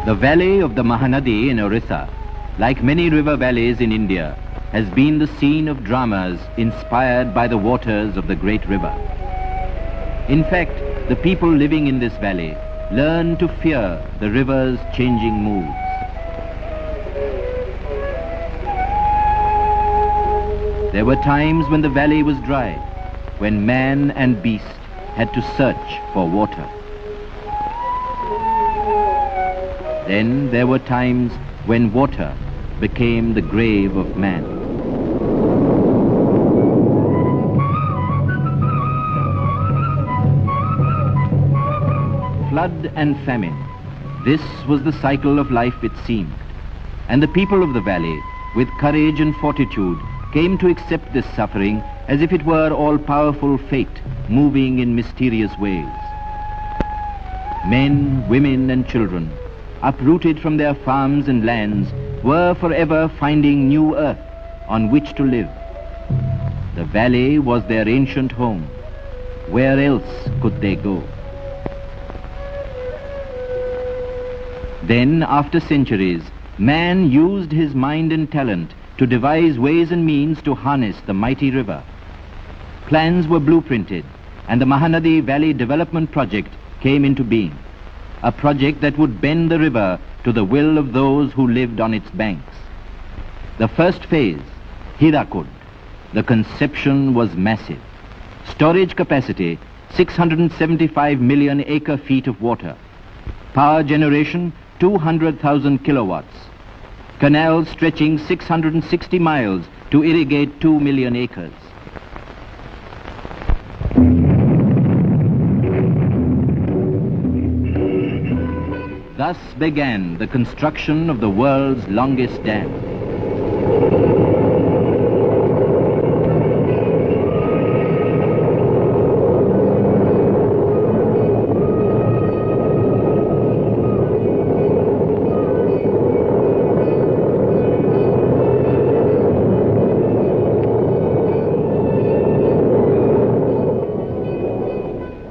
The valley of the Mahanadi in Orissa, like many river valleys in India, has been the scene of dramas inspired by the waters of the great river. In fact, the people living in this valley learn to fear the river's changing moods. There were times when the valley was dry, when man and beast had to search for water. Then there were times when water became the grave of man. Flood and famine. This was the cycle of life, it seemed. And the people of the valley, with courage and fortitude, came to accept this suffering as if it were all-powerful fate moving in mysterious ways. Men, women and children, uprooted from their farms and lands, were forever finding new earth on which to live. The valley was their ancient home. Where else could they go? Then, after centuries, man used his mind and talent to devise ways and means to harness the mighty river. Plans were blueprinted, and the Mahanadi Valley Development Project came into being. A project that would bend the river to the will of those who lived on its banks. The first phase, Hirakud, the conception was massive. Storage capacity, 675 million acre-feet of water. Power generation, 200,000 kilowatts. Canals stretching 660 miles to irrigate 2 million acres. Thus began the construction of the world's longest dam.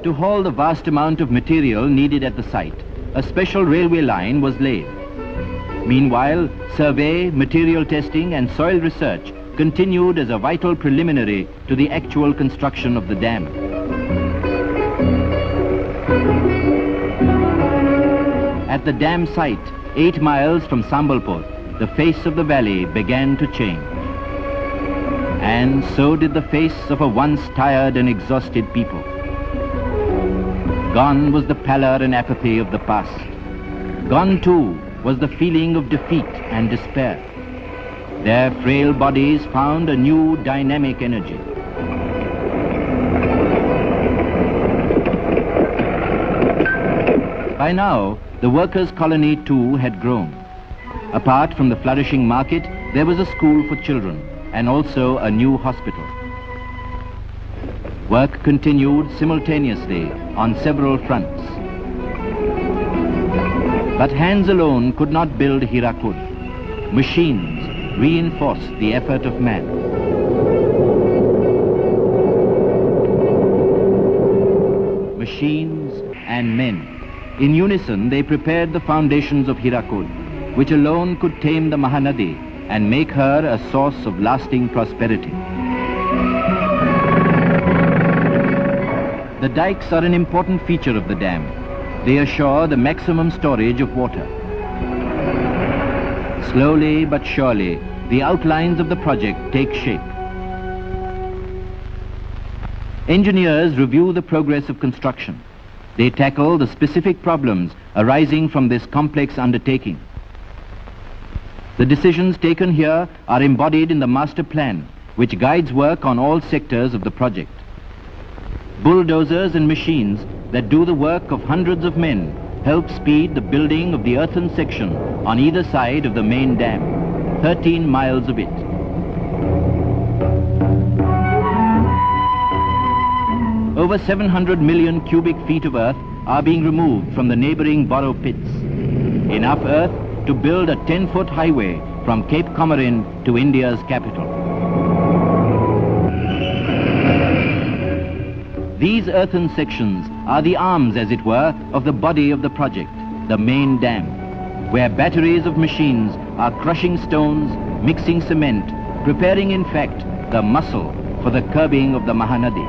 To haul the vast amount of material needed at the site, a special railway line was laid. Meanwhile, survey, material testing and soil research continued as a vital preliminary to the actual construction of the dam. At the dam site, 8 miles from Sambalpur, the face of the valley began to change. And so did the face of a once tired and exhausted people. Gone was the pallor and apathy of the past. Gone too was the feeling of defeat and despair. Their frail bodies found a new dynamic energy. By now, the workers' colony too had grown. Apart from the flourishing market, there was a school for children and also a new hospital. Work continued simultaneously on several fronts. But hands alone could not build Hirakud. Machines reinforced the effort of man. Machines and men. In unison, they prepared the foundations of Hirakud, which alone could tame the Mahanadi and make her a source of lasting prosperity. The dikes are an important feature of the dam. They assure the maximum storage of water. Slowly but surely, the outlines of the project take shape. Engineers review the progress of construction. They tackle the specific problems arising from this complex undertaking. The decisions taken here are embodied in the master plan, which guides work on all sectors of the project. Bulldozers and machines that do the work of hundreds of men help speed the building of the earthen section on either side of the main dam, 13 miles of it. Over 700 million cubic feet of earth are being removed from the neighboring borrow pits. Enough earth to build a 10-foot highway from Cape Comorin to India's capital. These earthen sections are the arms, as it were, of the body of the project, the main dam. where batteries of machines are crushing stones, mixing cement, preparing in fact the muscle for the curbing of the Mahanadi.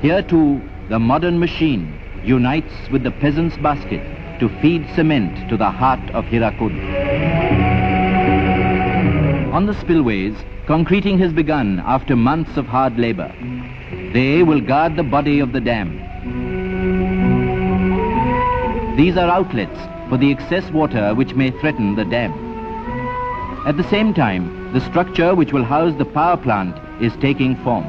Here too, the modern machine unites with the peasant's basket to feed cement to the heart of Hirakud. On the spillways, concreting has begun after months of hard labor. They will guard the body of the dam. These are outlets for the excess water which may threaten the dam. At the same time, the structure which will house the power plant is taking form.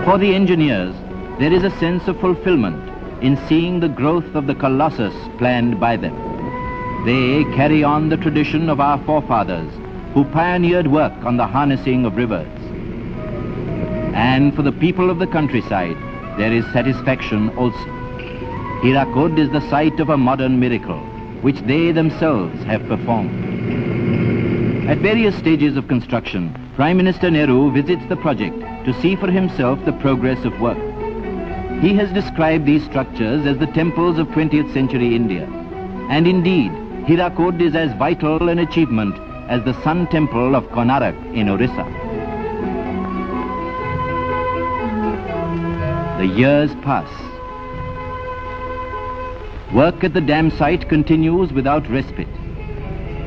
For the engineers, there is a sense of fulfillment in seeing the growth of the colossus planned by them. They carry on the tradition of our forefathers who pioneered work on the harnessing of rivers. And for the people of the countryside, there is satisfaction also. Hirakud is the site of a modern miracle, which they themselves have performed. At various stages of construction, Prime Minister Nehru visits the project to see for himself the progress of work. He has described these structures as the temples of 20th century India. And indeed, Hirakud is as vital an achievement as the Sun Temple of Konarak in Orissa. The years pass. Work at the dam site continues without respite.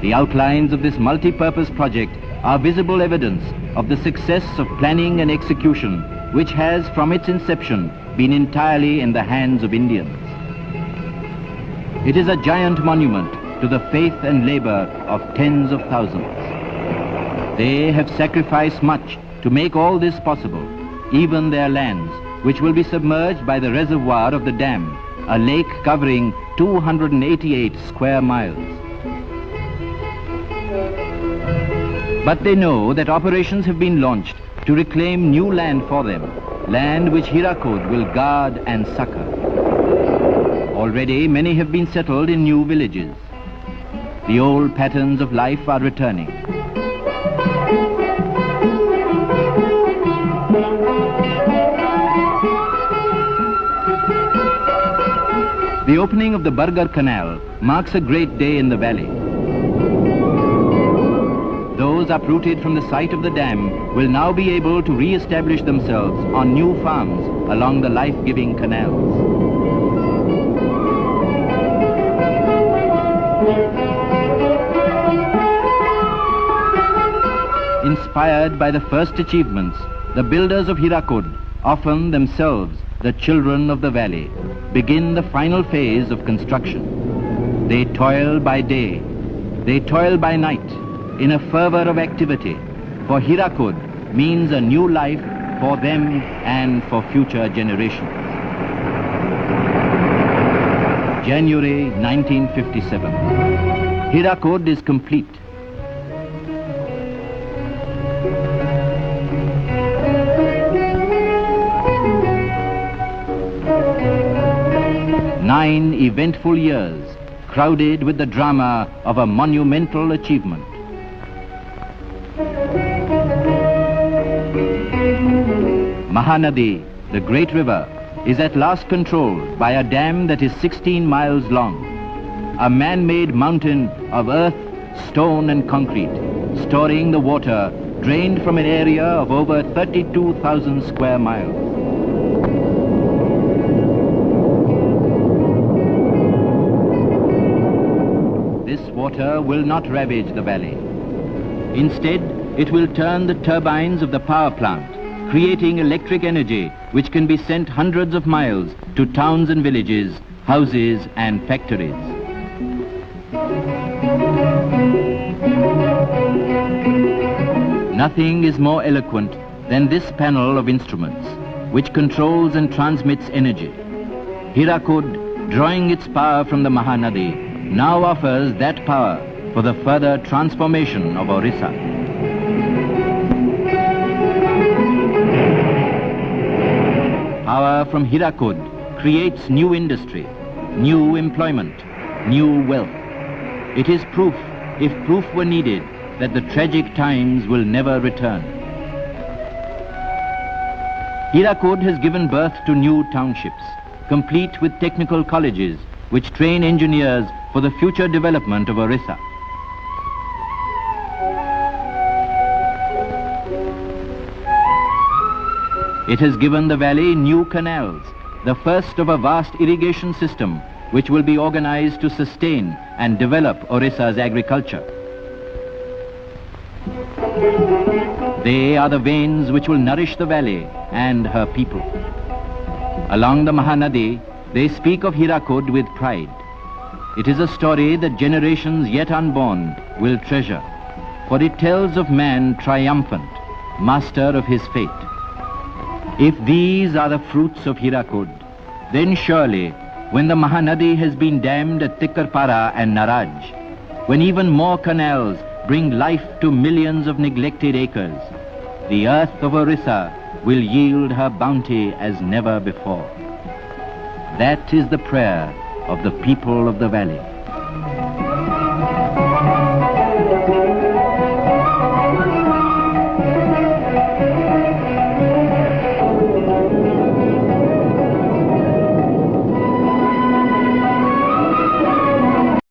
The outlines of this multi-purpose project are visible evidence of the success of planning and execution, which has, from its inception, been entirely in the hands of Indians. It is a giant monument to the faith and labor of tens of thousands. They have sacrificed much to make all this possible, even their lands, which will be submerged by the reservoir of the dam, a lake covering 288 square miles. But they know that operations have been launched to reclaim new land for them, land which Hirakud will guard and succor. Already many have been settled in new villages. The old patterns of life are returning. The opening of the Bargar Canal marks a great day in the valley. Those uprooted from the site of the dam will now be able to re-establish themselves on new farms along the life-giving canals. Inspired by the first achievements, the builders of Hirakud, often themselves the children of the valley, begin the final phase of construction. They toil by day, they toil by night, in a fervor of activity, for Hirakud means a new life for them and for future generations. January 1957. Hirakud is complete. Nine eventful years, crowded with the drama of a monumental achievement. Mahanadi, the great river, is at last controlled by a dam that is 16 miles long, a man-made mountain of earth, stone and concrete, storing the water drained from an area of over 32,000 square miles. This water will not ravage the valley. Instead, it will turn the turbines of the power plant, creating electric energy which can be sent hundreds of miles to towns and villages, houses and factories. Nothing is more eloquent than this panel of instruments, which controls and transmits energy. Hirakud, drawing its power from the Mahanadi, now offers that power for the further transformation of Orissa. Power from Hirakud creates new industry, new employment, new wealth. It is proof, if proof were needed, that the tragic times will never return. Hirakud has given birth to new townships, complete with technical colleges, which train engineers for the future development of Orissa. It has given the valley new canals, the first of a vast irrigation system which will be organized to sustain and develop Orissa's agriculture. They are the veins which will nourish the valley and her people. Along the Mahanadi, they speak of Hirakud with pride. It is a story that generations yet unborn will treasure, for it tells of man triumphant, master of his fate. If these are the fruits of Hirakud, then surely, when the Mahanadi has been dammed at Tikkarpara and Naraj, when even more canals bring life to millions of neglected acres, the earth of Orissa will yield her bounty as never before. That is the prayer of the people of the valley.